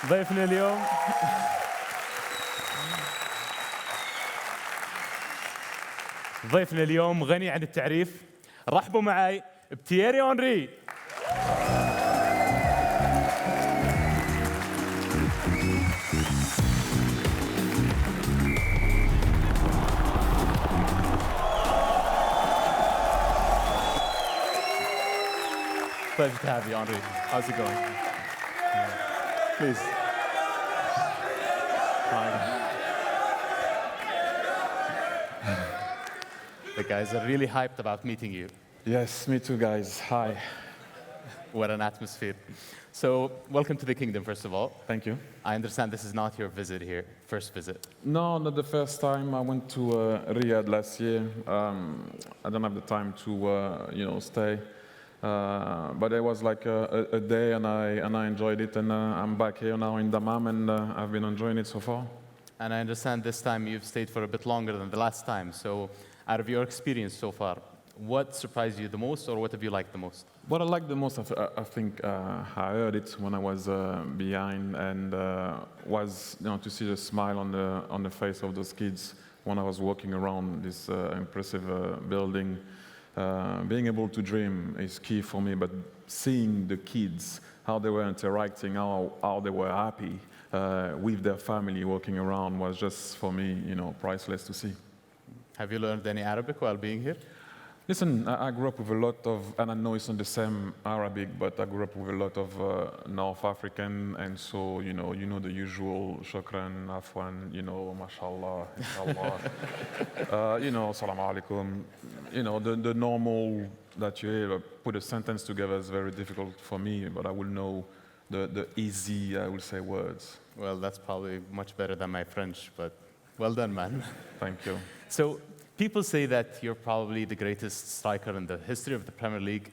ضيفنا اليوم ضيفنا اليوم غني عن التعريف. رحبوا معي بتييري هنري. Pleasure to have you, Henri. How's it going? Please. Hi. The guys are really hyped about meeting you. Yes, me too, guys. Hi. What an atmosphere. So, welcome to the kingdom, first of all. Thank you. I understand this is not your visit here, first visit. No, not the first time. I went to Riyadh last year. I don't have the time to, stay. But it was like a day, and I enjoyed it. And I'm back here now in Dammam, and I've been enjoying it so far. And I understand this time you've stayed for a bit longer than the last time. So, out of your experience so far, what surprised you the most, or what have you liked the most? What I liked the most, I think, I heard it when I was behind, and was to see the smile on the face of those kids when I was walking around this impressive building. Being able to dream is key for me, but seeing the kids, how they were interacting, how they were happy with their family walking around was just, for me, priceless to see. Have you learned any Arabic while being here? Listen, I grew up with a lot of, and I know it's not the same Arabic, but I grew up with a lot of North African, and so, you know the usual, shukran, afwan, mashallah, inshallah, salam alaikum, the normal that you hear. Put a sentence together is very difficult for me, but I will know the easy, I will say, words. Well, that's probably much better than my French, but well done, man. Thank you. So, people say that you're probably the greatest striker in the history of the Premier League.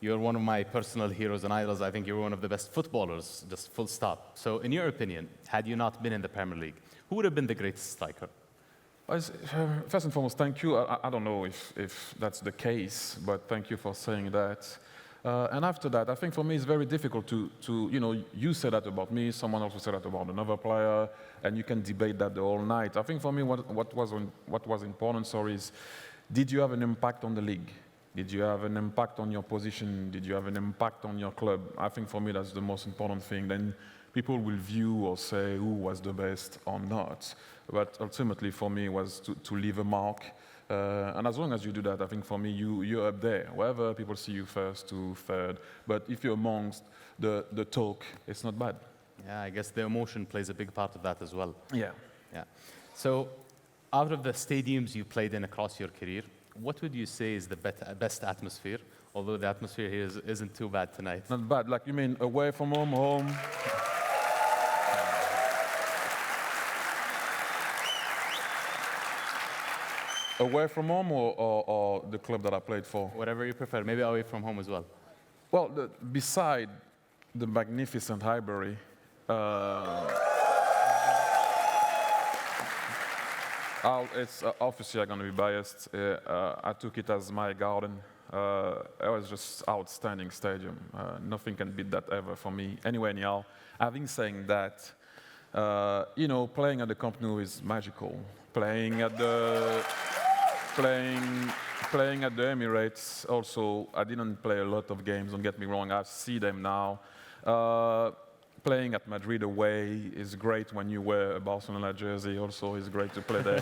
You're one of my personal heroes and idols. I think you're one of the best footballers, just full stop. So, in your opinion, had you not been in the Premier League, who would have been the greatest striker? First and foremost, thank you. I don't know if that's the case, but thank you for saying that. And after that, I think for me it's very difficult to you said that about me, someone else said that about another player, and you can debate that the whole night. I think for me what was important, is did you have an impact on the league? Did you have an impact on your position? Did you have an impact on your club? I think for me that's the most important thing. Then people will view or say who was the best or not. But ultimately for me was to leave a mark. And as long as you do that, I think for me, you're up there. Wherever people see you first to third. But if you're amongst the talk, it's not bad. Yeah, I guess the emotion plays a big part of that as well. Yeah. Yeah. So, out of the stadiums you played in across your career, what would you say is the best atmosphere? Although the atmosphere here isn't too bad tonight. Not bad. Like you mean away from home? Away from home or the club that I played for? Whatever you prefer. Maybe away from home as well. Well, beside the magnificent Highbury, it's obviously I'm going to be biased. I took it as my garden. It was just outstanding stadium. Nothing can beat that ever for me. Anyway, anyhow, having said that, playing at the Camp Nou is magical. Playing at the Emirates also, I didn't play a lot of games, don't get me wrong, I see them now. Playing at Madrid away is great when you wear a Barcelona jersey, also is great to play there.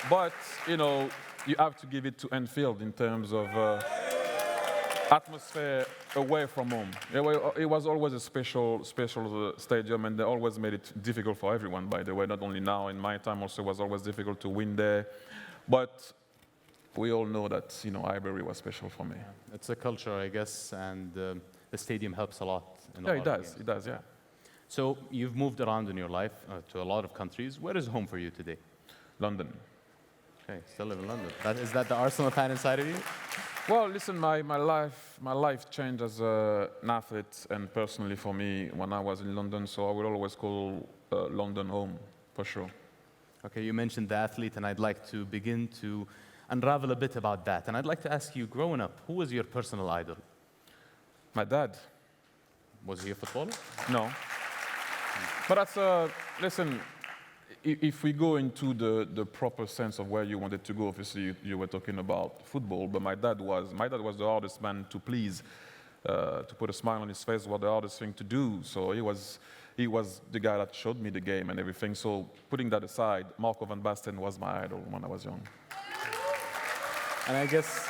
But, you have to give it to Anfield in terms of atmosphere away from home. It was always a special stadium, and they always made it difficult for everyone, by the way, not only now, in my time also, it was always difficult to win there. But we all know that, Highbury was special for me. Yeah. It's a culture, I guess, and the stadium helps a lot. It does, yeah. So you've moved around in your life to a lot of countries. Where is home for you today? London. Okay, still live in London. Is that the Arsenal fan inside of you? Well, listen, my life changed as an athlete and personally for me when I was in London, so I will always call London home, for sure. Okay, you mentioned the athlete, and I'd like to begin to unravel a bit about that. And I'd like to ask you, growing up, who was your personal idol? My dad. Was he a footballer? No. But that's, listen, if we go into the proper sense of where you wanted to go, obviously you were talking about football, but my dad was the hardest man to please. To put a smile on his face was the hardest thing to do. So he was the guy that showed me the game and everything. So putting that aside, Marco van Basten was my idol when I was young. And I guess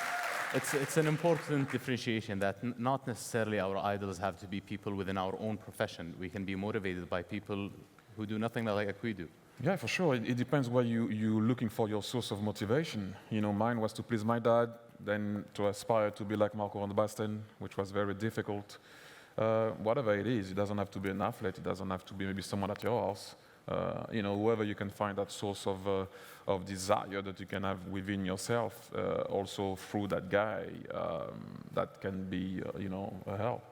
it's an important differentiation that not necessarily our idols have to be people within our own profession. We can be motivated by people who do nothing like we do. Yeah, for sure. It depends where you're looking for your source of motivation. You know, mine was to please my dad, then to aspire to be like Marco van Basten, which was very difficult. Whatever it is, it doesn't have to be an athlete. It doesn't have to be maybe someone at your house. You know, whoever you can find that source of desire that you can have within yourself, also through that guy, that can be, you know, a help.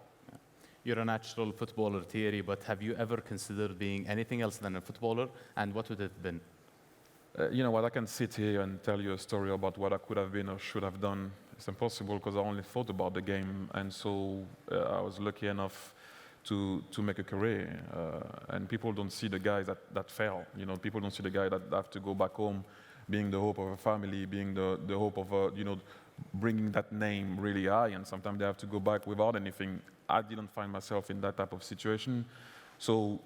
You're a natural footballer, Thierry, but have you ever considered being anything else than a footballer, and what would it have been? You know what, I can sit here and tell you a story about what I could have been or should have done. It's impossible because I only thought about the game, and so I was lucky enough to make a career. And people don't see the guys that fail. You know, people don't see the guy that have to go back home, being the hope of a family, being the hope of you know, bringing that name really high, and sometimes they have to go back without anything. I didn't find myself in that type of situation, so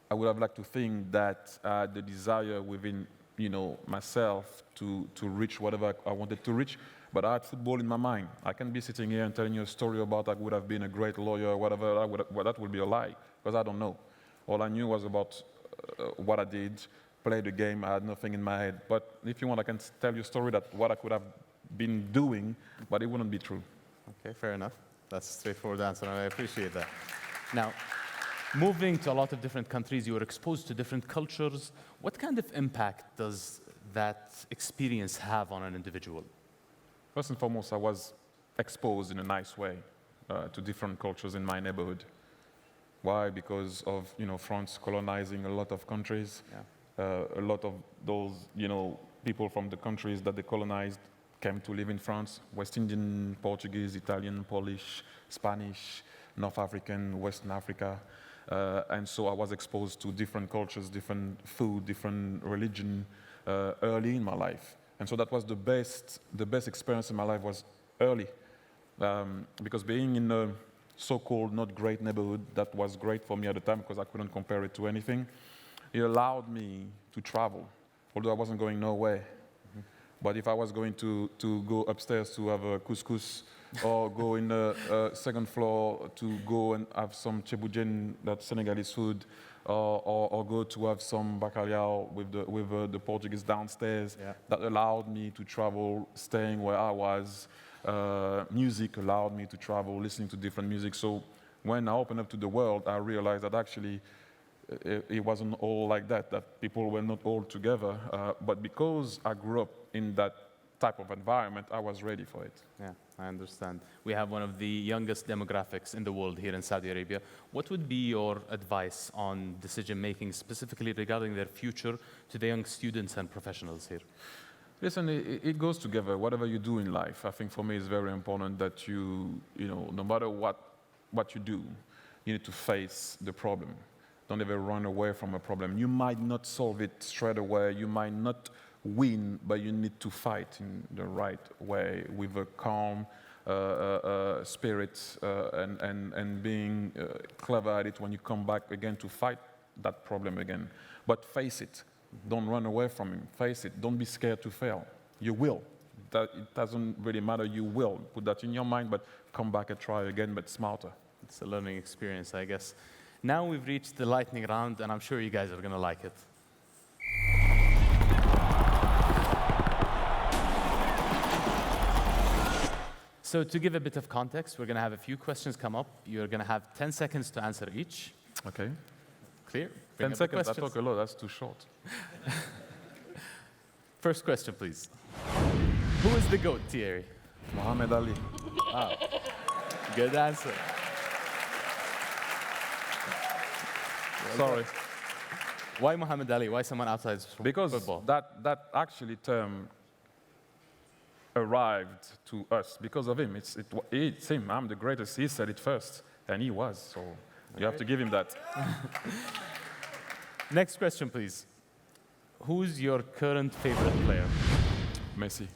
I would have liked to think that I had the desire within, you know, myself to reach whatever I wanted to reach, but I had football in my mind. I can be sitting here and telling you a story about I would have been a great lawyer or whatever, well, that would be a lie, because I don't know. All I knew was about what I did, play the game, I had nothing in my head. But if you want, I can tell you a story that what I could have been doing, but it wouldn't be true. Okay, fair enough. That's a straightforward answer, and I appreciate that. Now, moving to a lot of different countries, you were exposed to different cultures. What kind of impact does that experience have on an individual? First and foremost, I was exposed in a nice way to different cultures in my neighborhood. Why? Because of, you know, France colonizing a lot of countries. Yeah. A lot of those, you know, people from the countries that they colonized came to live in France. West Indian, Portuguese, Italian, Polish, Spanish, North African, Western Africa. And so I was exposed to different cultures, different food, different religion early in my life. And so that was the best experience in my life was early. Because being in a so-called not great neighborhood, that was great for me at the time because I couldn't compare it to anything. It allowed me to travel, although I wasn't going nowhere. But if I was going to go upstairs to have a couscous or go in the second floor to go and have some cheboujen, that Senegalese food, or go to have some bacalhau with the Portuguese downstairs, yeah. That allowed me to travel, staying where I was. Music allowed me to travel, listening to different music. So when I opened up to the world, I realized that actually it wasn't all like that people were not all together. But because I grew up in that type of environment, I was ready for it. Yeah, I understand. We have one of the youngest demographics in the world here in Saudi Arabia. What would be your advice on decision-making, specifically regarding their future, to the young students and professionals here? Listen, it goes together. Whatever you do in life, I think for me it's very important that you know, no matter what you do, you need to face the problem. Don't ever run away from a problem. You might not solve it straight away. You might not win, but you need to fight in the right way with a calm spirit and being clever at it when you come back again to fight that problem again. But face it. Don't run away from him. Face it. Don't be scared to fail. You will. It doesn't really matter. You will. Put that in your mind, but come back and try again, but smarter. It's a learning experience, I guess. Now we've reached the lightning round, and I'm sure you guys are going to like it. So to give a bit of context, we're going to have a few questions come up. You're going to have 10 seconds to answer each. Okay. Clear? 10 seconds, I talk a lot, that's too short. First question, please. Who is the GOAT, Thierry? Muhammad Ali. Wow. Good answer. Sorry. Why Muhammad Ali? Why someone outside because football? That actually term arrived to us because of him. It's him. I'm the greatest. He said it first. and he was. So you have to give him that. Next question, please. Who's your current favorite player? Messi.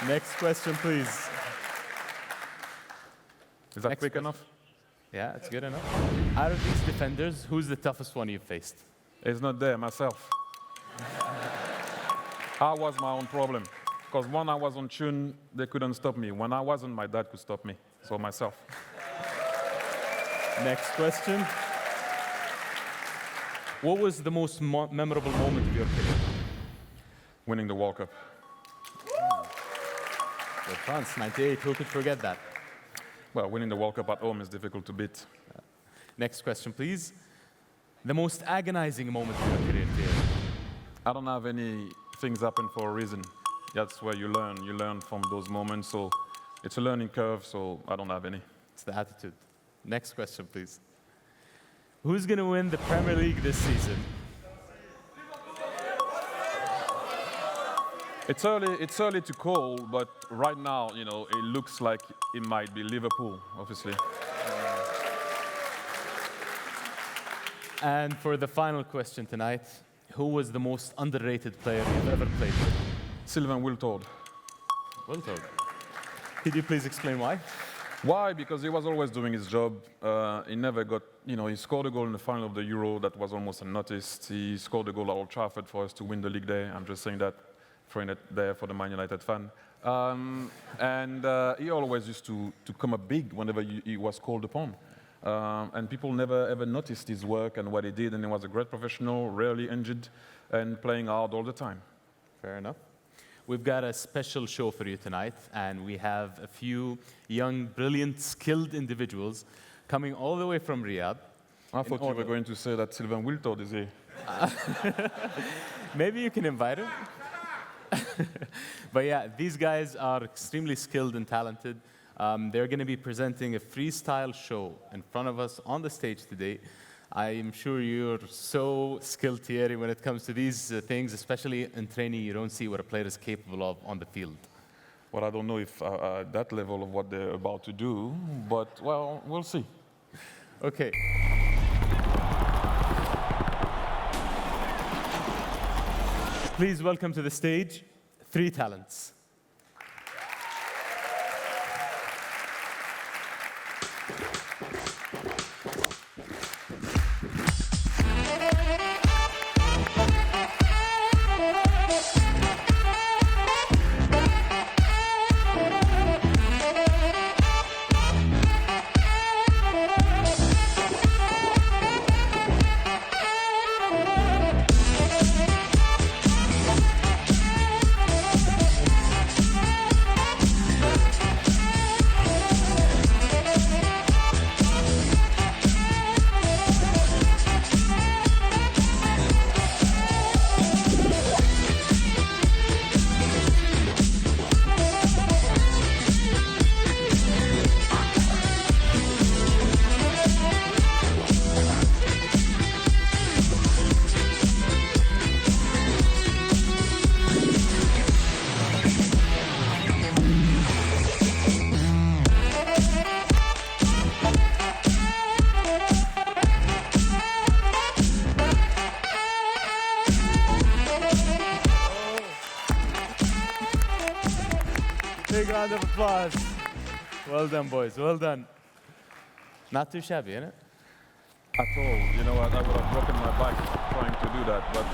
Next question, please. Is that Next quick question. enough? Yeah, it's good enough. Out of these defenders, who's the toughest one you've faced? It's not there, myself. I was my own problem. Because when I was on tune, they couldn't stop me. When I wasn't, my dad could stop me. So myself. Next question. What was the most memorable moment of your career? Winning the World Cup. With France, 98, who could forget that? Well, winning the World Cup at home is difficult to beat. Next question, please. The most agonizing moment of your career, Thierry? I don't have any things happen for a reason. That's where you learn. You learn from those moments. So it's a learning curve, so I don't have any. It's the attitude. Next question, please. Who's going to win the Premier League this season? It's early to call, but right now, you know, it looks like it might be Liverpool, obviously. And for the final question tonight, who was the most underrated player you've ever played with? Sylvain Wiltord. Well told. Could you please explain why? Why? Because he was always doing his job. He never got, you know, he scored a goal in the final of the Euro that was almost unnoticed. He scored a goal at Old Trafford for us to win the league there. I'm just saying that, throwing it there for the Man United fan. He always used to come up big whenever he was called upon. And people never ever noticed his work and what he did, and he was a great professional, rarely injured, and playing hard all the time. Fair enough. We've got a special show for you tonight, and we have a few young, brilliant, skilled individuals coming all the way from Riyadh. I thought you were going to say that Sylvain Wiltord is here. Maybe you can invite him. But yeah, these guys are extremely skilled and talented. They're going to be presenting a freestyle show in front of us on the stage today. I'm sure you're so skilled, Thierry, when it comes to these things, especially in training. You don't see what a player is capable of on the field. Well, I don't know if at that level of what they're about to do, but, well, we'll see. Okay. Please welcome to the stage 3 talents. Big round of applause. Well done, boys. Well done. Not too shabby, innit? At all. You know what? I would have broken my back trying to do that. But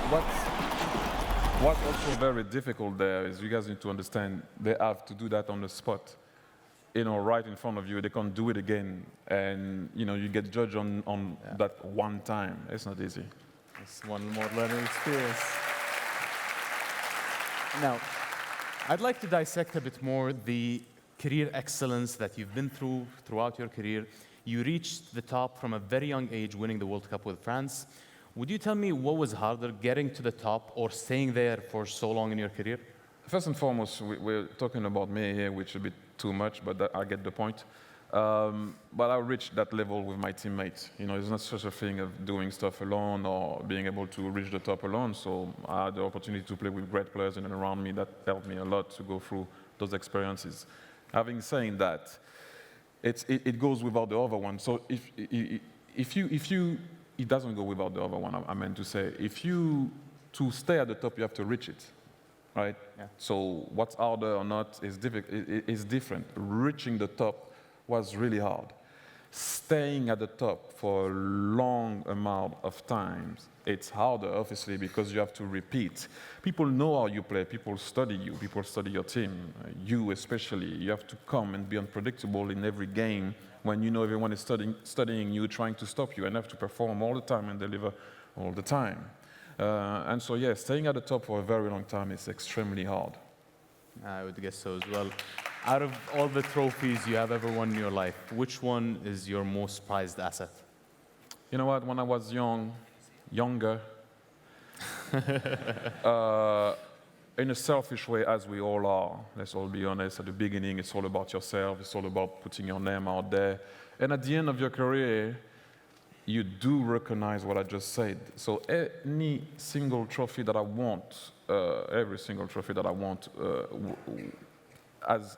what's also very difficult there is you guys need to understand they have to do that on the spot. You know, right in front of you. They can't do it again. And, you know, you get judged on that one time. It's not easy. It's one more learning experience. Now, I'd like to dissect a bit more the career excellence that you've been through throughout your career. You reached the top from a very young age, winning the World Cup with France. Would you tell me what was harder, getting to the top or staying there for so long in your career? First and foremost, we're talking about me here, which is a bit too much, but I get the point. But I reached that level with my teammates. You know, it's not such a thing of doing stuff alone or being able to reach the top alone. So I had the opportunity to play with great players in and around me that helped me a lot to go through those experiences. Having said that, it goes without the other one. So it doesn't go without the other one. I meant to say, to stay at the top, you have to reach it, right? Yeah. So what's harder or not is different. Reaching the top was really hard. Staying at the top for a long amount of times, it's harder, obviously, because you have to repeat. People know how you play. People study you. People study your team. You especially. You have to come and be unpredictable in every game when you know everyone is studying you, trying to stop you, and have to perform all the time and deliver all the time. And so, yeah, staying at the top for a very long time is extremely hard. I would guess so as well. Out of all the trophies you have ever won in your life, which one is your most prized asset? You know what? When I was younger, in a selfish way, as we all are, let's all be honest, at the beginning, it's all about yourself. It's all about putting your name out there. And at the end of your career, you do recognize what I just said. So any single trophy that I want, every single trophy that I want, as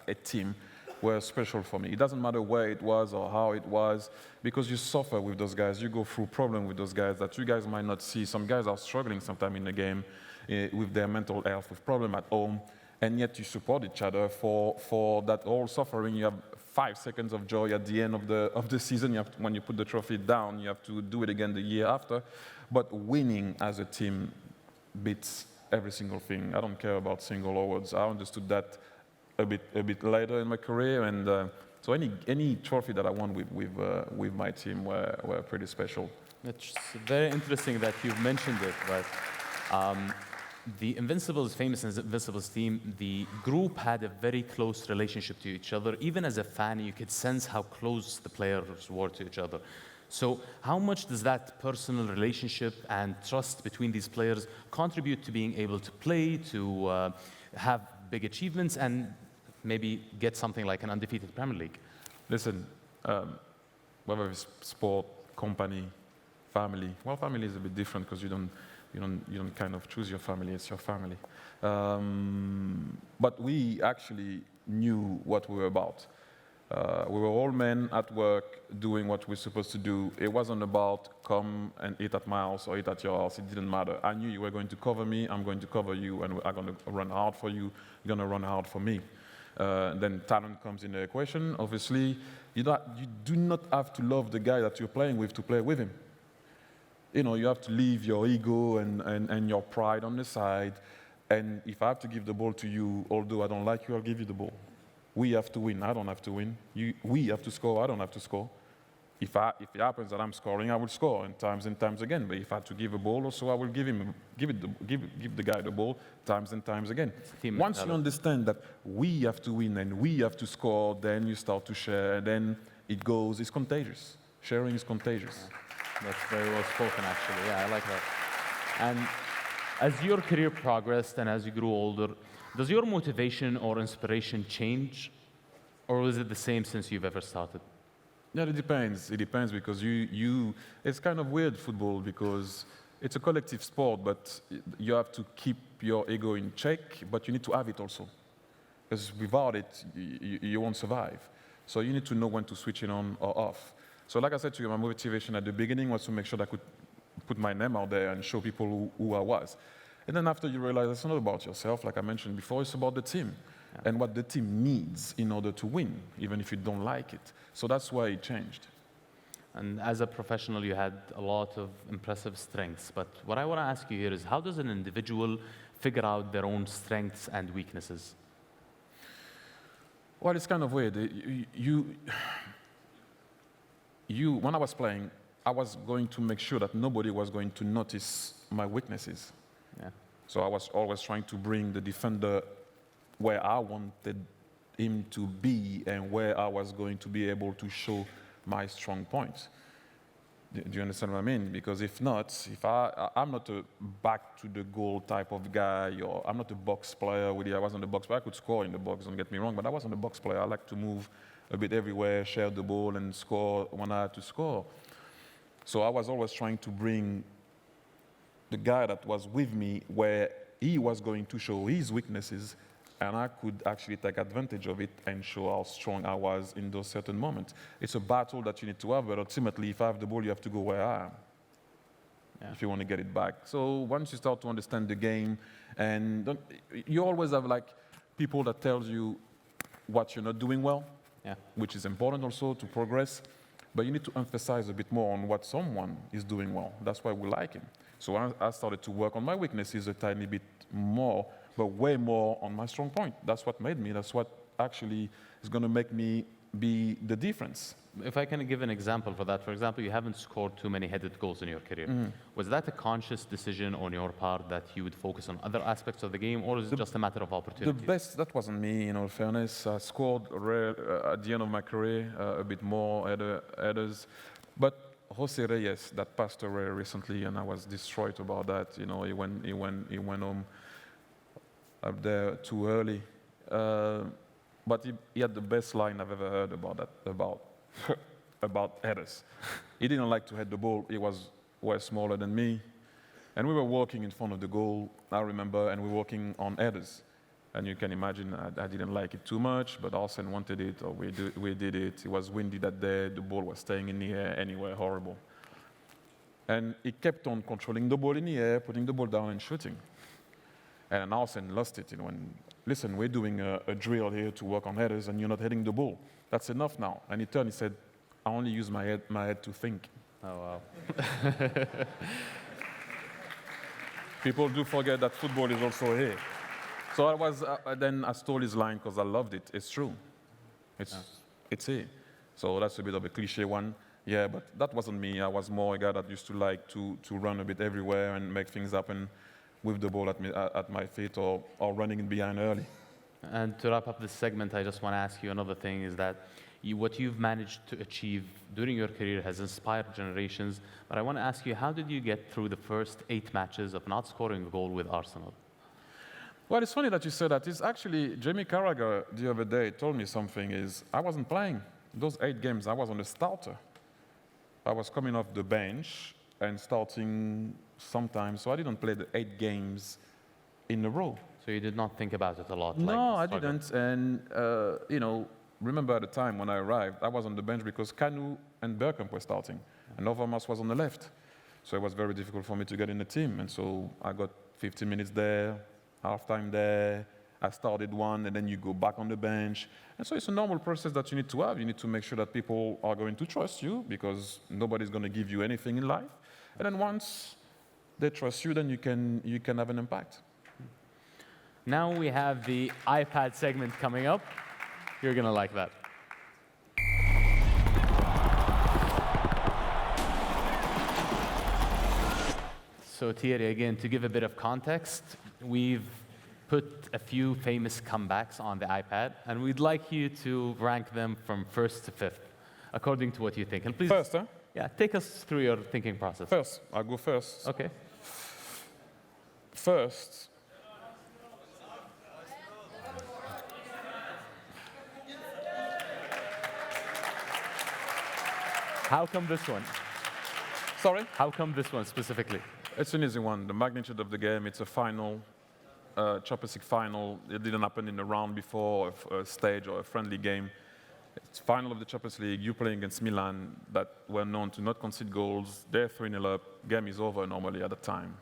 a team, were special for me. It doesn't matter where it was or how it was, because you suffer with those guys. You go through problems with those guys that you guys might not see. Some guys are struggling sometime in the game with their mental health, with problems at home, and yet you support each other for that whole suffering. You have 5 seconds of joy at the end of the season. You have to, when you put the trophy down, you have to do it again the year after. But winning as a team beats every single thing. I don't care about single awards. I understood that a bit later in my career, and so any trophy that I won with my team were pretty special. It's very interesting that you've mentioned it, but the Invincibles, famous Invincibles team, the group had a very close relationship to each other. Even as a fan, you could sense how close the players were to each other. So how much does that personal relationship and trust between these players contribute to being able to play, to have big achievements, and maybe get something like an undefeated Premier League? Listen, whether it's sport, company, family. Well, family is a bit different because you don't kind of choose your family. It's your family. But we actually knew what we were about. We were all men at work doing what we're supposed to do. It wasn't about come and eat at my house or eat at your house. It didn't matter. I knew you were going to cover me. I'm going to cover you, and I'm going to run hard for you. You're going to run hard for me. Then talent comes in the equation. Obviously, you do not have to love the guy that you're playing with to play with him. You know, you have to leave your ego and your pride on the side. And if I have to give the ball to you, although I don't like you, I'll give you the ball. We have to win. I don't have to win. We have to score. I don't have to score. If it happens that I'm scoring, I will score, and times again. But if I have to give a ball, also I will give the guy the ball times and times again. Once you understand that we have to win and we have to score, then you start to share. And then it's contagious. Sharing is contagious. That's very well spoken, actually. Yeah, I like that. And as your career progressed and as you grew older, does your motivation or inspiration change, or is it the same since you've ever started? Yeah, it depends. It depends because it's kind of weird, football, because it's a collective sport, but you have to keep your ego in check, but you need to have it also. Because without it, you won't survive. So you need to know when to switch it on or off. So like I said to you, my motivation at the beginning was to make sure that I could put my name out there and show people who I was. And then after you realize it's not about yourself, like I mentioned before, it's about the team. Yeah. And what the team needs in order to win, even if you don't like it. So that's why it changed. And as a professional, you had a lot of impressive strengths. But what I want to ask you here is, how does an individual figure out their own strengths and weaknesses? Well, it's kind of weird. When I was playing, I was going to make sure that nobody was going to notice my weaknesses. Yeah. So I was always trying to bring the defender where I wanted him to be and where I was going to be able to show my strong points. Do you understand what I mean? Because if not, I'm not a back to the goal type of guy, or I'm not a box player. I wasn't a box player. I could score in the box, don't get me wrong, but I wasn't a box player. I like to move a bit everywhere, share the ball, and score when I had to score. So I was always trying to bring the guy that was with me where he was going to show his weaknesses, and I could actually take advantage of it and show how strong I was in those certain moments. It's a battle that you need to have, but ultimately, if I have the ball, you have to go where I am. Yeah. If you want to get it back. So once you start to understand the game, and you always have like people that tells you what you're not doing well, Yeah. which is important also to progress, but you need to emphasize a bit more on what someone is doing well. That's why we like him. So I started to work on my weaknesses a tiny bit more, but way more on my strong point. That's what made me, that's what actually is going to make me be the difference. If I can give an example for that, for example, you haven't scored too many headed goals in your career. Was that a conscious decision on your part that you would focus on other aspects of the game, or is it just a matter of opportunity? The best, that wasn't me, in all fairness. I scored at the end of my career a bit more headers. But Jose Reyes, that passed away recently, and I was destroyed about that. You know, he went home up there too early. But he had the best line I've ever heard about that, about headers. He didn't like to head the ball. He was way smaller than me. And we were walking in front of the goal, I remember, and we were walking on headers. And you can imagine I didn't like it too much, but Arsene wanted it, or we did it. It was windy that day. The ball was staying in the air anyway, horrible. And he kept on controlling the ball in the air, putting the ball down and shooting. And Arsene lost it. You know, and listen, we're doing a drill here to work on headers, and you're not heading the ball. That's enough now. And he turned, he said, I only use my head to think. Oh, wow. People do forget that football is also here. So then I stole his line because I loved it. It's true. It's here. So that's a bit of a cliche one. Yeah, but that wasn't me. I was more a guy that used to like to run a bit everywhere and make things happen with the ball at my feet or running in behind early. And to wrap up this segment, I just want to ask you another thing is that what you've managed to achieve during your career has inspired generations. But I want to ask you, how did you get through the first 8 matches of not scoring a goal with Arsenal? Well, it's funny that you said that. It's actually, Jamie Carragher the other day told me something is, I wasn't playing. Those 8 games, I was on the starter. I was coming off the bench and starting sometimes, so I didn't play the 8 games in a row. So you did not think about it a lot? No, I didn't. And, you know, remember at the time when I arrived, I was on the bench because Kanu and Bergkamp were starting, and Overmars was on the left. So it was very difficult for me to get in the team. And so I got 15 minutes there, halftime there, I started one, and then you go back on the bench. And so it's a normal process that you need to have. You need to make sure that people are going to trust you because nobody's going to give you anything in life. And then once they trust you, then you can have an impact. Now we have the iPad segment coming up. You're going to like that. So Thierry, again, to give a bit of context, we've put a few famous comebacks on the iPad, and we'd like you to rank them from 1st to 5th, according to what you think. And please, First, huh? Yeah, take us through your thinking process. First, I'll go first. Okay. First, How come this one? sorry? How come this one specifically? It's an easy one. The magnitude of the game, it's a final, Champions League final. It didn't happen in a round before, a stage or a friendly game. It's final of the Champions League. You're playing against Milan that were known to not concede goals. They're 3-0 up. Game is over normally at the time.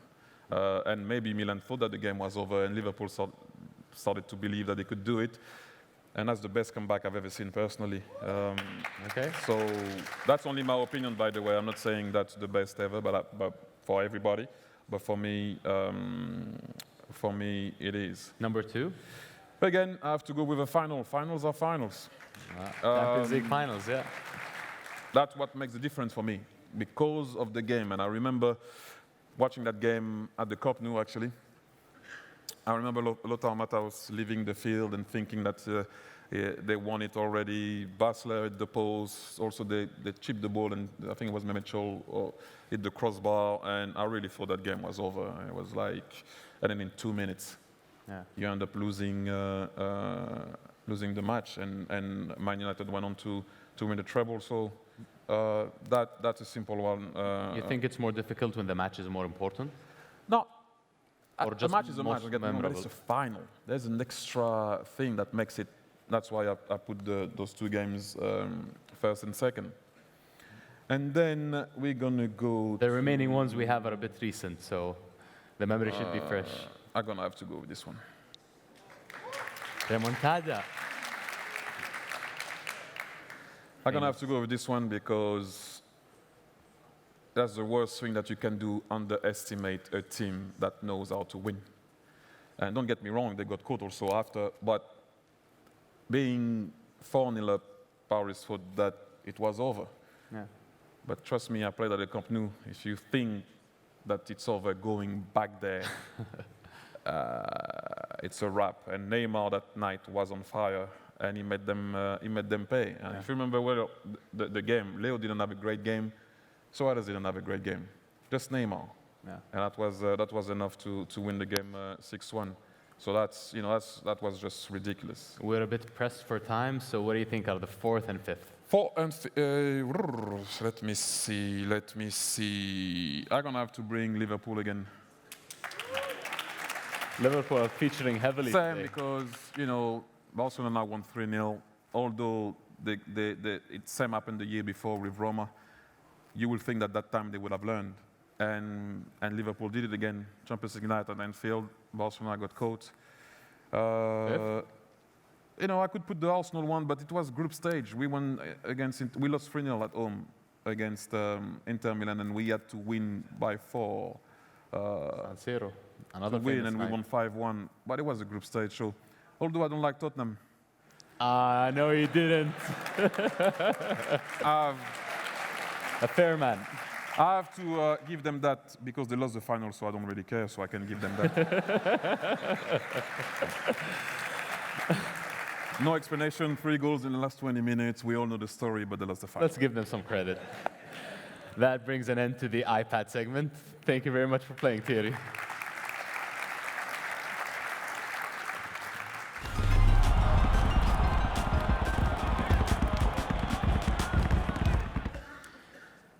And maybe Milan thought that the game was over, and Liverpool started to believe that they could do it. And that's the best comeback I've ever seen personally. Okay. So that's only my opinion, by the way. I'm not saying that's the best ever, but for everybody. But for me, it is. Number 2? Again, I have to go with a final. Finals are finals. Champions League finals, yeah. That's what makes the difference for me, because of the game. And I remember watching that game at the Camp Nou, actually. I remember Lothar Matthaus leaving the field and thinking that they won it already. Basler at the post. Also, they chipped the ball, and I think it was Mehmet Scholl hit the crossbar. And I really thought that game was over. It was like, and then in 2 minutes, you end up losing the match. And Man United went on to win the treble. So that's a simple one. You think it's more difficult when the match is more important? No. Or A just match is a match, most don't get me wrong, but it's memorable? a final. There's an extra thing that makes it. That's why I put those two games first and second. And then we're gonna go. The remaining ones we have are a bit recent, so the memory should be fresh. I'm gonna have to go with this one. Remontada. I'm gonna have to go with this one because that's the worst thing that you can do, underestimate a team that knows how to win. And don't get me wrong, they got caught also after, but being 4-0 up, Paris thought that it was over. Yeah. But trust me, I played at the Camp Nou. If you think that it's over going back there, it's a wrap. And Neymar that night was on fire, and he made them pay. And if you remember well the game, Leo didn't have a great game, Suarez didn't have a great game, just Neymar. Yeah. And that was enough to win the game 6-1. So that was just ridiculous. We're a bit pressed for time, so what do you think are the fourth and fifth? Let me see. I'm gonna have to bring Liverpool again. Liverpool are featuring heavily Same today. because Barcelona now won 3-0. Although it same happened the year before with Roma, you will think that time they would have learned. And Liverpool did it again. Champions League night at Anfield. Barcelona got caught. I could put the Arsenal one, but it was group stage. We won we lost 3-0 at home against Inter Milan, and we had to win by 4. San Siro. Another to win, famous and we night. won 5-1. But it was a group stage, so although I don't like Tottenham, No, you didn't. I've A fair man. I have to give them that because they lost the final, so I don't really care, so I can give them that. No explanation, 3 goals in the last 20 minutes. We all know the story, but they lost the final. Let's give them some credit. That brings an end to the iPad segment. Thank you very much for playing, Thierry.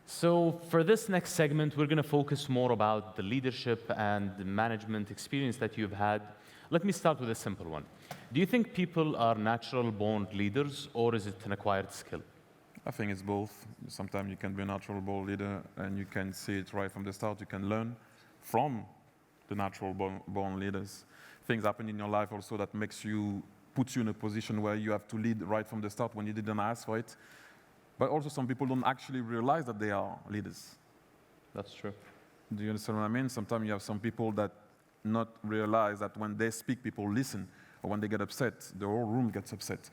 So for this next segment, we're going to focus more about the leadership and the management experience that you've had. Let me start with a simple one. Do you think people are natural-born leaders, or is it an acquired skill? I think it's both. Sometimes you can be a natural born leader, and you can see it right from the start. You can learn from the natural born leaders. Things happen in your life also that puts you in a position where you have to lead right from the start when you didn't ask for it. But also some people don't actually realize that they are leaders. That's true. Do you understand what I mean? Sometimes you have some people that not realize that when they speak, people listen. Or when they get upset, the whole room gets upset.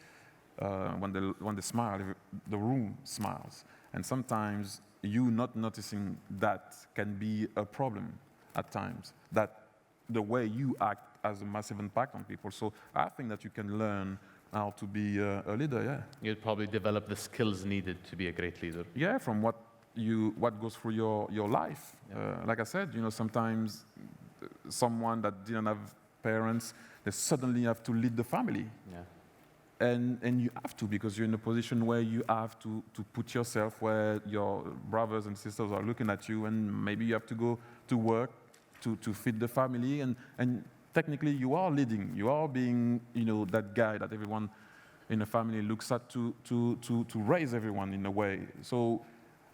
When they smile, the room smiles. And sometimes you not noticing that can be a problem at times. That the way you act has a massive impact on people. So I think that you can learn how to be a leader, yeah. You'd probably develop the skills needed to be a great leader. Yeah, from what goes through your life. Like I said, sometimes someone that didn't have parents, they suddenly have to lead the family. Yeah. And you have to, because you're in a position where you have to put yourself where your brothers and sisters are looking at you, and maybe you have to go to work to feed the family, and technically you are leading. You are being, that guy that everyone in a family looks at to raise everyone in a way. So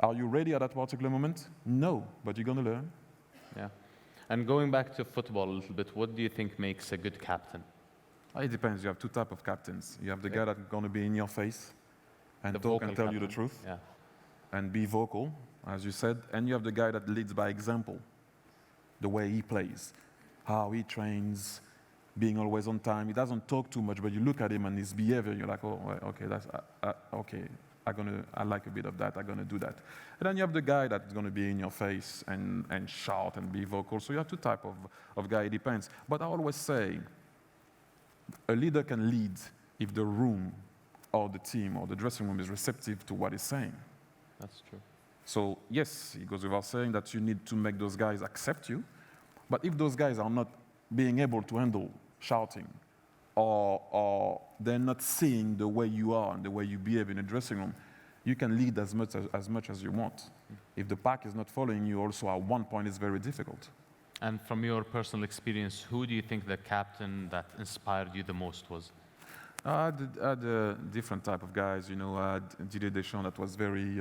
are you ready at that particular moment? No, but you're going to learn. Yeah. And going back to football a little bit, what do you think makes a good captain? It depends. You have 2 types of captains. You have the guy that's going to be in your face and The talk vocal and tell you the captain. truth Yeah. and be vocal, as you said. And you have the guy that leads by example, the way he plays, how he trains, being always on time. He doesn't talk too much, but you look at him and his behavior, you're like, oh, well, okay, that's okay. I like a bit of that. I'm gonna do that. And then you have the guy that's gonna be in your face and shout and be vocal. So you have 2 types of guy. It depends. But I always say, a leader can lead if the room or the team or the dressing room is receptive to what he's saying. That's true. So yes, it goes without saying that you need to make those guys accept you. But if those guys are not being able to handle shouting, or they're not seeing the way you are and the way you behave in a dressing room, you can lead as much as you want. If the pack is not following you, also at one point it's very difficult. And from your personal experience, who do you think the captain that inspired you the most was? I had a different type of guys, you know. I had Didier Deschamps that was very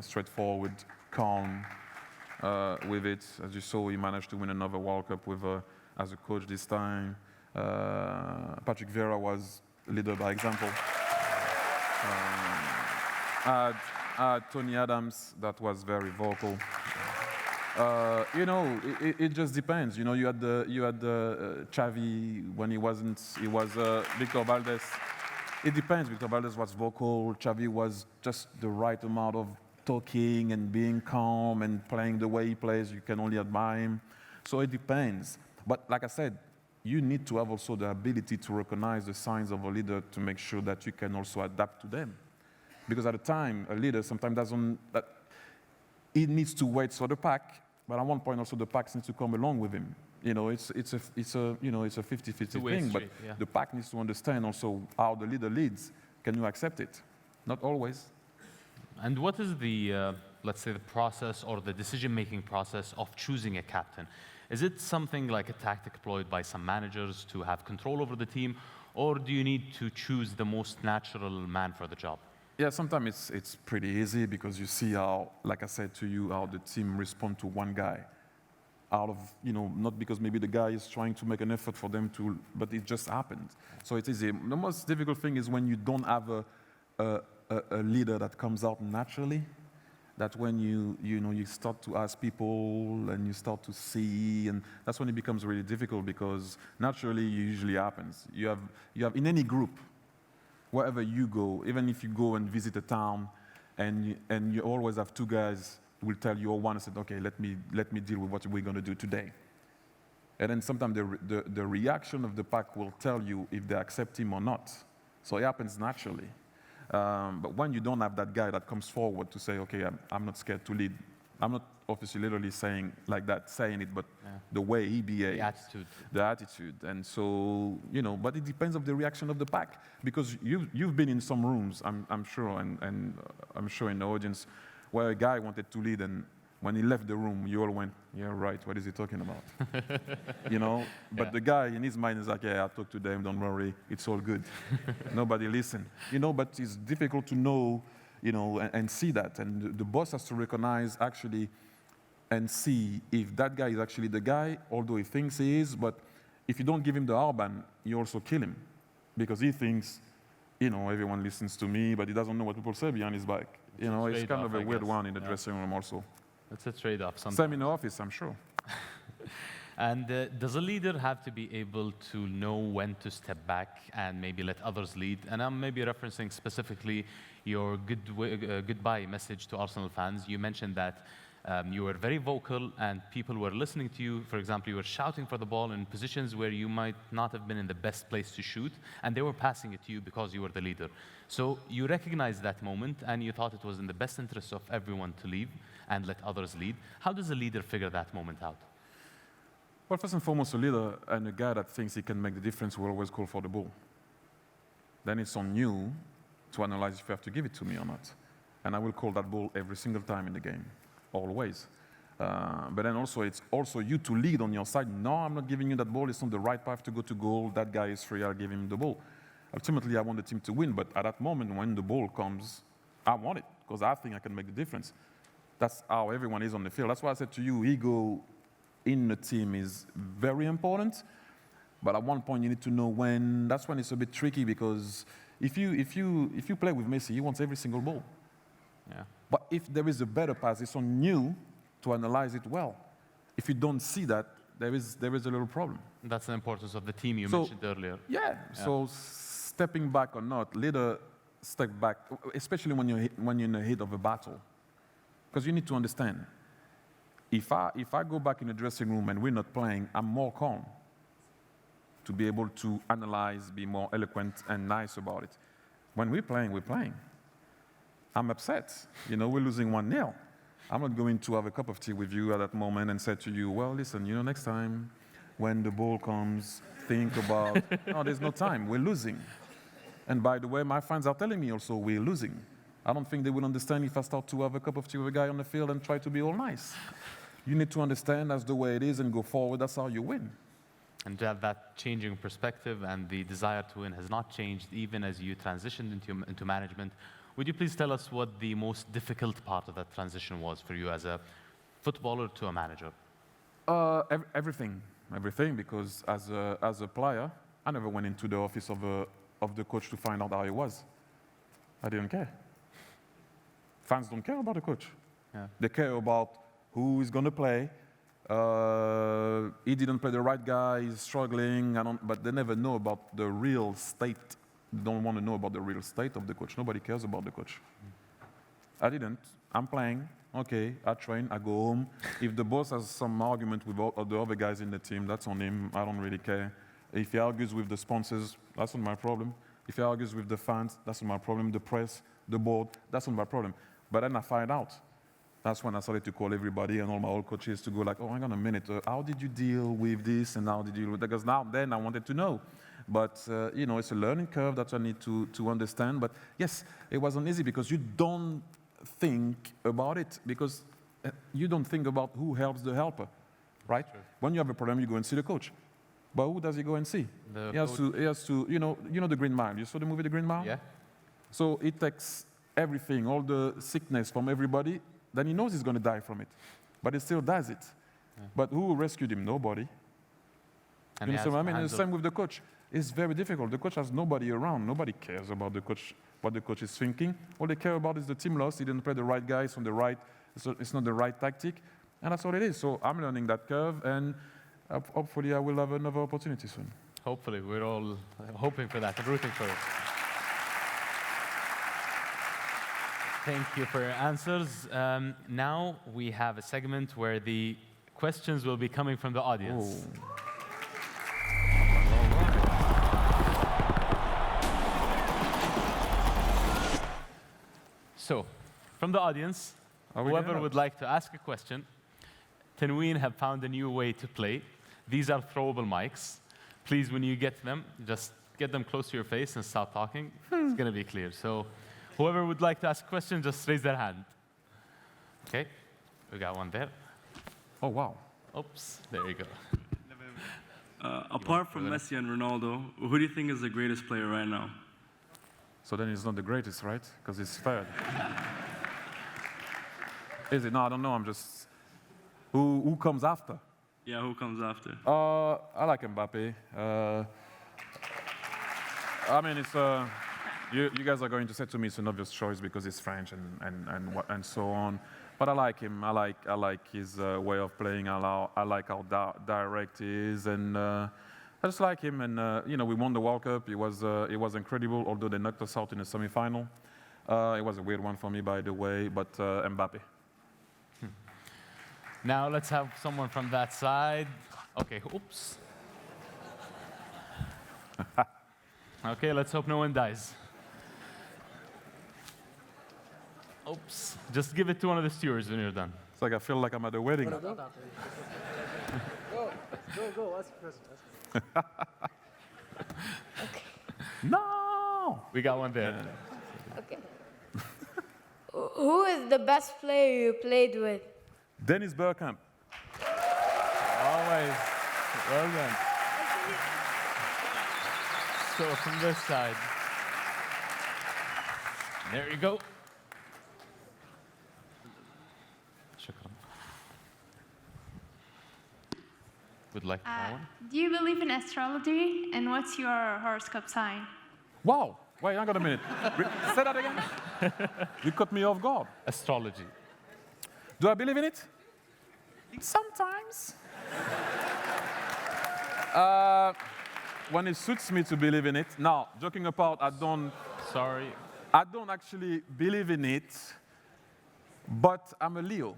straightforward, calm with it. As you saw, he managed to win another World Cup with as a coach this time. Patrick Vieira was leader by example. I had Tony Adams that was very vocal. You know, it just depends. You know, you had Xavi when he was Victor Valdez. It depends. Victor Valdez was vocal. Xavi was just the right amount of talking and being calm and playing the way he plays. You can only admire him. So it depends. But like I said, you need to have also the ability to recognize the signs of a leader to make sure that you can also adapt to them. Because at the time, a leader sometimes doesn't. He needs to wait for the pack. But at one point, also the pack needs to come along with him. You know, it's a 50-50 thing. But yeah. the pack needs to understand also how the leader leads. Can you accept it? Not always. And what is the, let's say, the process or the decision-making process of choosing a captain? Is it something like a tactic employed by some managers to have control over the team, or do you need to choose the most natural man for the job? Yeah, sometimes it's pretty easy because you see how, like I said to you, how the team respond to one guy. Out of, you know, not because maybe the guy is trying to make an effort for them to, but it just happened. So it's easy. The most difficult thing is when you don't have a leader that comes out naturally, that when you start to ask people and you start to see, and that's when it becomes really difficult because naturally it usually happens. You have in any group, wherever you go, even if you go and visit a town, and you always have two guys who will tell you, or one said, okay, let me deal with what we're going to do today. And then sometimes the reaction of the pack will tell you if they accept him or not. So it happens naturally. But when you don't have that guy that comes forward to say, okay, I'm not scared to lead. I'm not obviously literally saying like that, saying it, but the way he behaves. The attitude. And so, you know, but it depends on the reaction of the pack. Because you've been in some rooms, I'm sure, and I'm sure in the audience, where a guy wanted to lead, and when he left the room, you all went, yeah, right, what is he talking about? You know, but the guy in his mind is like, yeah, I talked to them, don't worry, it's all good. Nobody listened. You know, but it's difficult to know, you know, and see that. And the boss has to recognize actually and see if that guy is actually the guy, although he thinks he is, but if you don't give him the armband, you also kill him. Because he thinks, you know, everyone listens to me, but he doesn't know what people say behind his back. You know, it's kind of a weird one in the dressing room also. It's a trade-off sometimes. Same in the office, I'm sure. And does a leader have to be able to know when to step back and maybe let others lead? And I'm maybe referencing specifically your goodbye message to Arsenal fans. You mentioned that you were very vocal and people were listening to you. For example, you were shouting for the ball in positions where you might not have been in the best place to shoot, and they were passing it to you because you were the leader. So you recognized that moment and you thought it was in the best interest of everyone to leave and let others lead. How does a leader figure that moment out? Well, first and foremost, a leader and a guy that thinks he can make the difference will always call for the ball. Then it's on you to analyze if you have to give it to me or not. And I will call that ball every single time in the game, always. But then also, it's also you to lead on your side. No, I'm not giving you that ball. It's not the right path to go to goal. That guy is free. I'll give him the ball. Ultimately, I want the team to win. But at that moment, when the ball comes, I want it because I think I can make the difference. That's how everyone is on the field. That's why I said to you, ego in the team is very important. But at one point, you need to know when. That's when it's a bit tricky because if you play with Messi, he wants every single ball. Yeah. But if there is a better pass, it's on you to analyze it well. If you don't see that, there is a little problem. That's the importance of the team you mentioned earlier. Yeah. So stepping back or not, leader step back, especially when you're in the heat of a battle, because you need to understand. If I go back in the dressing room and we're not playing, I'm more calm to be able to analyze, be more eloquent and nice about it. When we're playing, we're playing. I'm upset. You know, we're losing 1-0. I'm not going to have a cup of tea with you at that moment and say to you, well, listen, you know, next time when the ball comes, think about, no, there's no time. We're losing. And by the way, my fans are telling me also we're losing. I don't think they will understand if I start to have a cup of tea with a guy on the field and try to be all nice. You need to understand that's the way it is and go forward. That's how you win. And that changing perspective and the desire to win has not changed even as you transitioned into management. Would you please tell us what the most difficult part of that transition was for you as a footballer to a manager? Everything, because as a player, I never went into the office of the coach to find out how he was. I didn't care. Fans don't care about the coach. Yeah. They care about who is going to play. He didn't play the right guy, he's struggling, but they never know about the real state. They don't want to know about the real state of the coach. Nobody cares about the coach. I didn't. I'm playing. Okay, I train, I go home. If the boss has some argument with all the other guys in the team, that's on him. I don't really care. If he argues with the sponsors, that's not my problem. If he argues with the fans, that's not my problem. The press, the board, that's not my problem. But then I find out. That's when I started to call everybody and all my old coaches to go like, oh, hang on a minute, how did you deal with this and how did you deal with that? Because then I wanted to know. But, it's a learning curve that I need to understand. But yes, it wasn't easy because you don't think about it because you don't think about who helps the helper, right? Sure. When you have a problem, you go and see the coach. But who does he go and see? He has to, you know the Green Mile. You saw the movie The Green Mile? Yeah. So it takes everything, all the sickness from everybody, then he knows he's going to die from it. But he still does it. Yeah. But who rescued him? Nobody. And you understand what I mean? And the same with the coach. It's very difficult. The coach has nobody around. Nobody cares about the coach, what the coach is thinking. All they care about is the team lost. He didn't play the right guys on the right. So it's not the right tactic. And that's all it is. So I'm learning that curve, and hopefully I will have another opportunity soon. Hopefully. We're all hoping for that and rooting for it. Thank you for your answers. Now we have a segment where the questions will be coming from the audience. Oh. So, from the audience, whoever would like to ask a question, Tنوين have found a new way to play. These are throwable mics. Please, when you get them, just get them close to your face and start talking. It's going to be clear. So, whoever would like to ask a question, just raise their hand. Okay, we got one there. Oh, wow. Oops, there you go. Apart from Messi and Ronaldo, who do you think is the greatest player right now? So then he's not the greatest, right? Because he's third. Is it? No, I don't know. I'm just... Who comes after? Yeah, who comes after? I like Mbappe. I mean, it's... You guys are going to say to me it's an obvious choice because he's French and so on. But I like him. I like his way of playing. I like how direct he is, and I just like him. And we won the World Cup. It was incredible. Although they knocked us out in the semi-final, it was a weird one for me, by the way. But Mbappe. Now let's have someone from that side. Okay. Oops. Okay. Let's hope no one dies. Oops. Just give it to one of the stewards when you're done. It's like I feel like I'm at a wedding. Go. Ask the president. Okay. No! We got one there. Okay. Who is the best player you played with? Dennis Bergkamp. Always. Well done. So from this side. There you go. Would like to try one? Do you believe in astrology? And what's your horoscope sign? Wow. Wait, hang on a minute. Say that again. You caught me off guard. Astrology. Do I believe in it? Sometimes. When it suits me to believe in it. Now, joking apart, I don't actually believe in it, but I'm a Leo.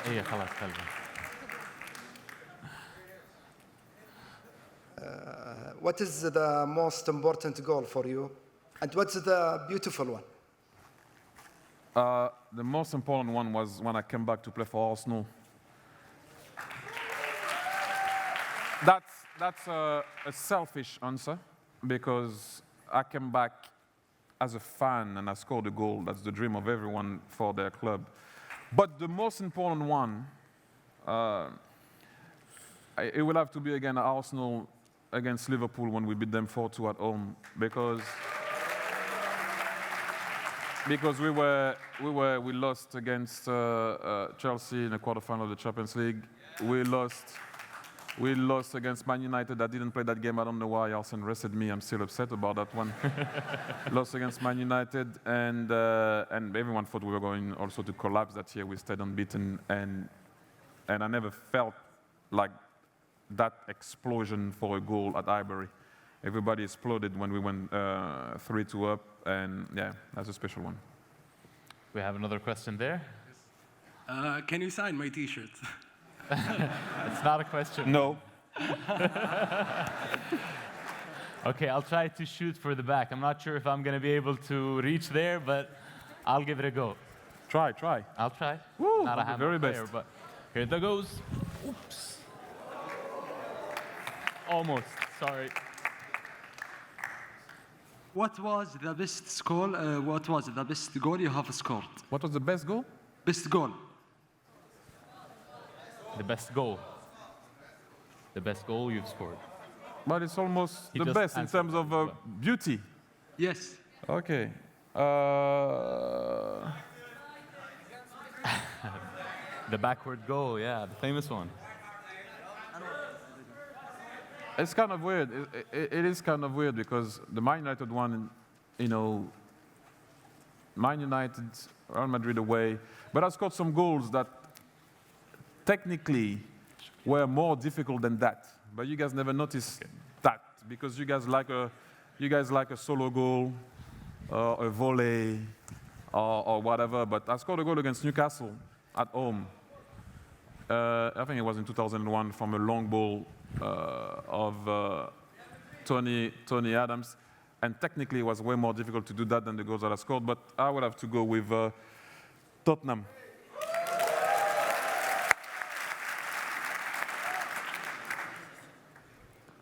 ايه خلاص خلنا. What is the most important goal for you? And what's the beautiful one? The most important one was when I came back to play for Arsenal. That's a selfish answer because I came back as a fan and I scored a goal. That's the dream of everyone for their club. But the most important one, it will have to be again Arsenal against Liverpool when we beat them 4-2 at home, because we lost against Chelsea in the quarterfinal of the Champions League. We lost against Man United. I didn't play that game. I don't know why Arsene rested me. I'm still upset about that one. Lost against Man United, and everyone thought we were going also to collapse that year. We stayed unbeaten, and I never felt like that explosion for a goal at Highbury. Everybody exploded when we went 3-2 up, and yeah, that's a special one. We have another question there. Can you sign my T-shirt? It's not a question. No. Okay, I'll try to shoot for the back. I'm not sure if I'm going to be able to reach there, but I'll give it a go. Try. I'll try. Woo, Not a the handball very player, best. but here it goes. Oops. Almost. Sorry. What was the best goal? What was the best goal you have scored? What was the best goal? Best goal. The best goal. The best goal you've scored. But it's almost He the just best in answered terms of that. beauty. Yes. Okay. The backward goal, yeah, the famous one. It's kind of weird. It is kind of weird because the Man United one, you know, Man United, Real Madrid away, but I scored some goals that technically were more difficult than that. But you guys never noticed that because you guys like a solo goal, a volley, or whatever. But I scored a goal against Newcastle at home. I think it was in 2001 from a long ball of Tony Adams, and technically it was way more difficult to do that than the goals that I scored. But I would have to go with Tottenham.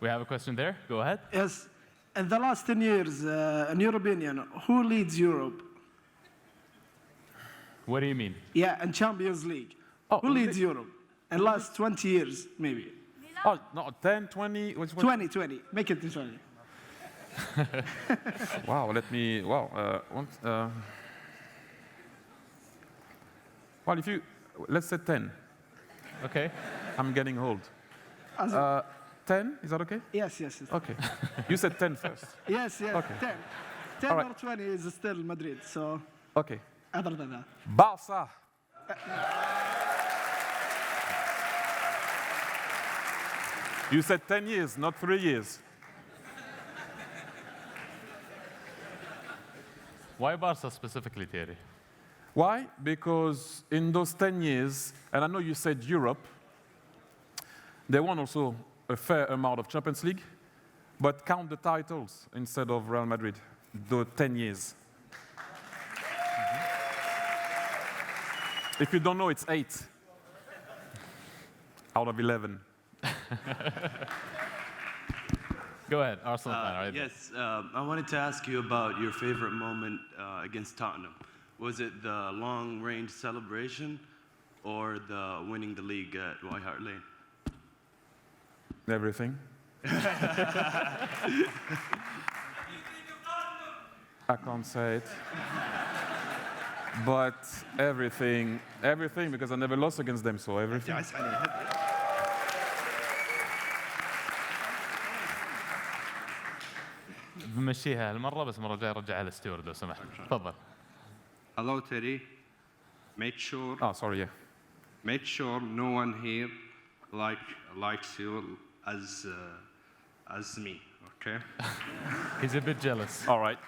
We have a question there. Go ahead. Yes. In the last 10 years, in your opinion, who leads Europe? What do you mean? Yeah, in Champions League. Oh, Who leads Europe? In the last 20 years, maybe. Oh, no, 10, 20. 20. Make it 20. Wow, well, let's say 10. Okay. I'm getting old. 10, is that okay? Yes. Okay. You said 10 first. Yes. Okay. 10. 10 All right. or 20 is still Madrid, so Okay. other than that. Barca. You said 10 years, not 3 years. Why Barca specifically, Thierry? Why? Because in those 10 years, and I know you said Europe, they won also a fair amount of Champions League, but count the titles instead of Real Madrid, the 10 years. If you don't know, it's 8 out of 11. Go ahead, Arsenal fan. Right? Yes, I wanted to ask you about your favorite moment against Tottenham. Was it the long-range celebration or the winning the league at White Hart Lane? Everything. I can't say it. But everything, because I never lost against them, so everything. بمشيها هالمرة بس المرة الجاية رجعها للستيورد لو سمحت. تفضل. Hello, Thierry. Make sure. Oh, sorry, yeah. Make sure no one here likes you as me. Okay. He's a bit jealous. All right.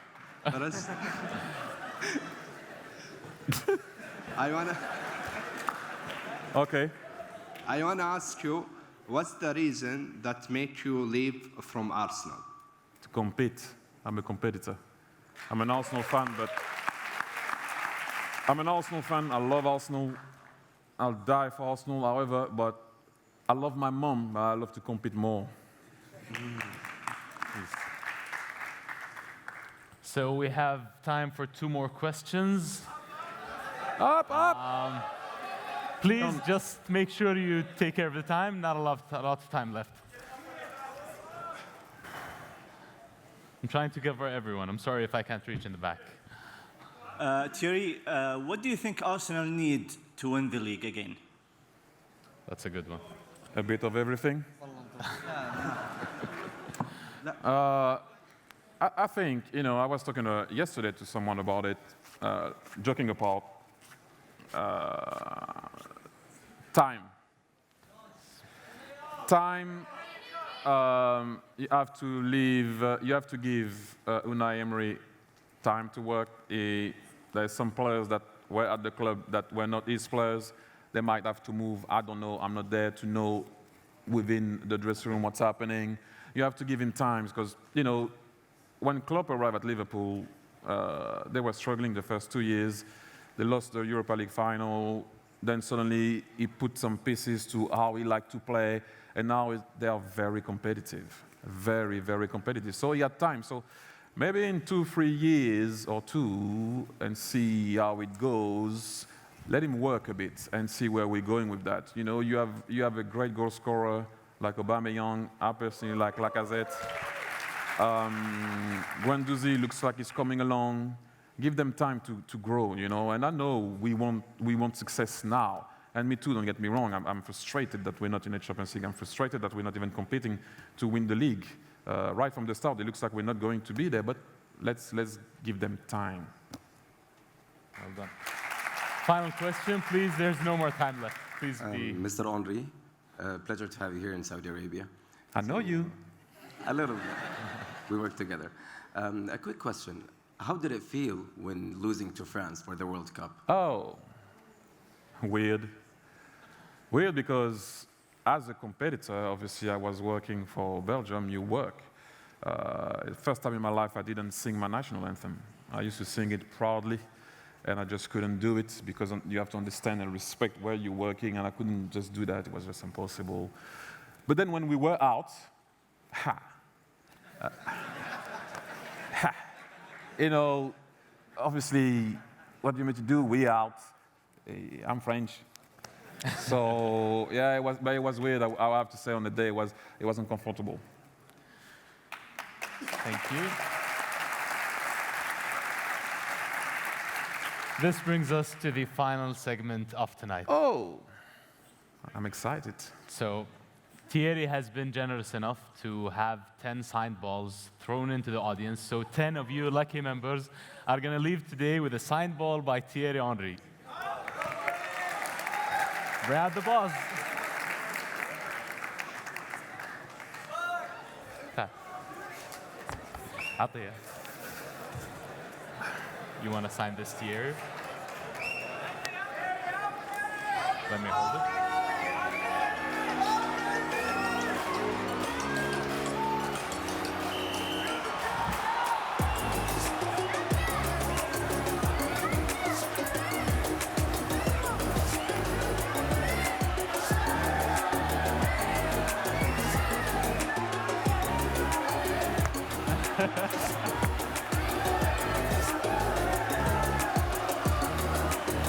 Okay. I wanna ask you, what's the reason that made you leave from Arsenal? To compete. I'm a competitor. I'm an Arsenal fan, but I love Arsenal. I'll die for Arsenal, however, but I love my mom, but I love to compete more. So we have time for 2 more questions. Up! Please just make sure you take care of the time. Not a lot of time left. I'm trying to cover everyone. I'm sorry if I can't reach in the back. Thierry, what do you think Arsenal need to win the league again? That's a good one. A bit of everything. I think, you know, I was talking yesterday to someone about it, joking about time. Time, you have to leave, you have to give Unai Emery time to work. There's some players that were at the club that were not his players. They might have to move. I don't know. I'm not there to know within the dressing room what's happening. You have to give him time because, you know, when Klopp arrived at Liverpool, they were struggling the first 2 years. They lost the Europa League final. Then suddenly he put some pieces to how he liked to play. And now they are very competitive, very, very competitive. So he had time. So maybe in 2-3 years or two and see how it goes, let him work a bit and see where we're going with that. You know, you have a great goal scorer like Aubameyang. I personally like Lacazette. Guendouzi looks like he's coming along. Give them time to grow, you know. And I know we want success now. And me too, don't get me wrong. I'm frustrated that we're not in the Champions League. I'm frustrated that we're not even competing to win the league. Right from the start, it looks like we're not going to be there, but let's give them time. Well done. Final question, please. There's no more time left. Please be. Mr. Henry, pleasure to have you here in Saudi Arabia. I know you. A little bit. We work together. A quick question. How did it feel when losing to France for the World Cup? Oh, weird. Weird because as a competitor, obviously I was working for Belgium, you work. First time in my life I didn't sing my national anthem. I used to sing it proudly, and I just couldn't do it because you have to understand and respect where you're working, and I couldn't just do that. It was just impossible. But then when we were out, you know, obviously, what do you mean to do? We out. I'm French. So, yeah, but it was weird. I have to say on the day, it was uncomfortable. Thank you. This brings us to the final segment of tonight. Oh, I'm excited. So, Thierry has been generous enough to have 10 signed balls thrown into the audience. So 10 of you lucky members are going to leave today with a signed ball by Thierry Henry. Grab the balls. Abdulaziz. You want to sign this Thierry? Let me hold it.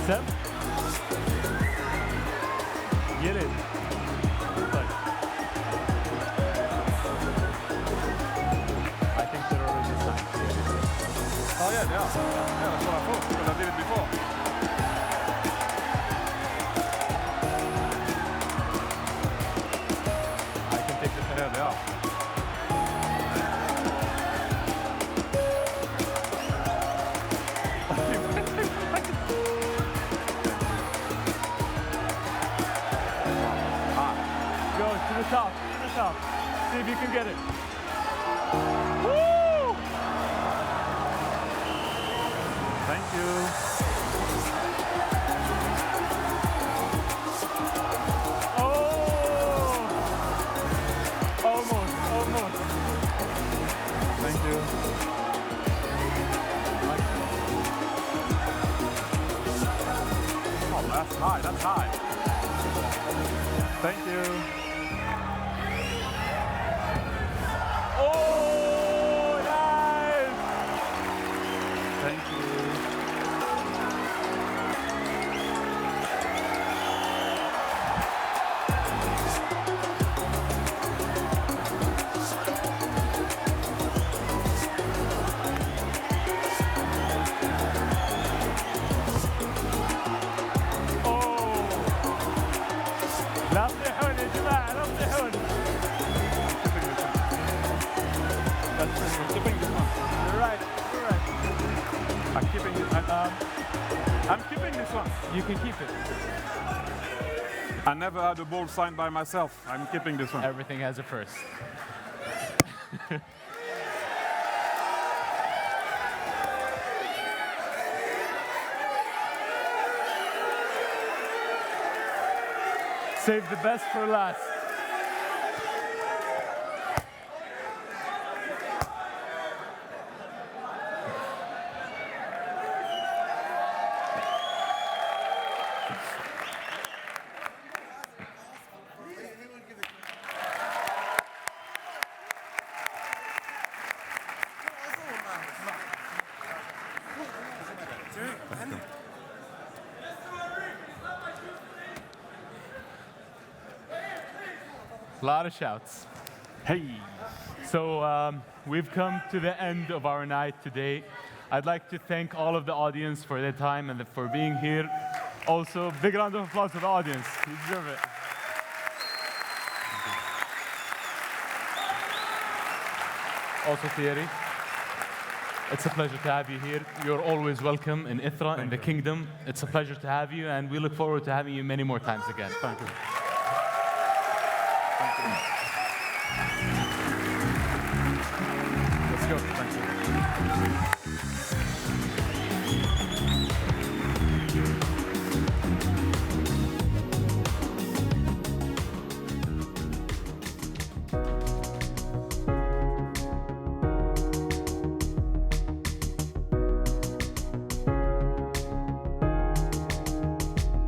Sam? Get it. Look. I think they're already signed. Oh, yeah, they are. Yeah, that's what I thought, because I did it before. I can take the pen. Yeah, they are. To the top. See if you can get it. Woo! Thank you. Oh! Almost. Thank you. Oh, that's high. Thank you. Oh, nice! Thank you. keeping this one. You're right. You're right. I'm keeping it. I'm keeping this one. You can keep it. I never had a ball signed by myself. I'm keeping this one. Everything has a first. Save the best for last. A lot of shouts. Hey. So we've come to the end of our night today. I'd like to thank all of the audience for their time and for being here. Also, big round of applause to the audience. You deserve it. Also, Thierry, it's a pleasure to have you here. You're always welcome in Ithra, in the kingdom. It's a pleasure to have you, and we look forward to having you many more times again. Thank you.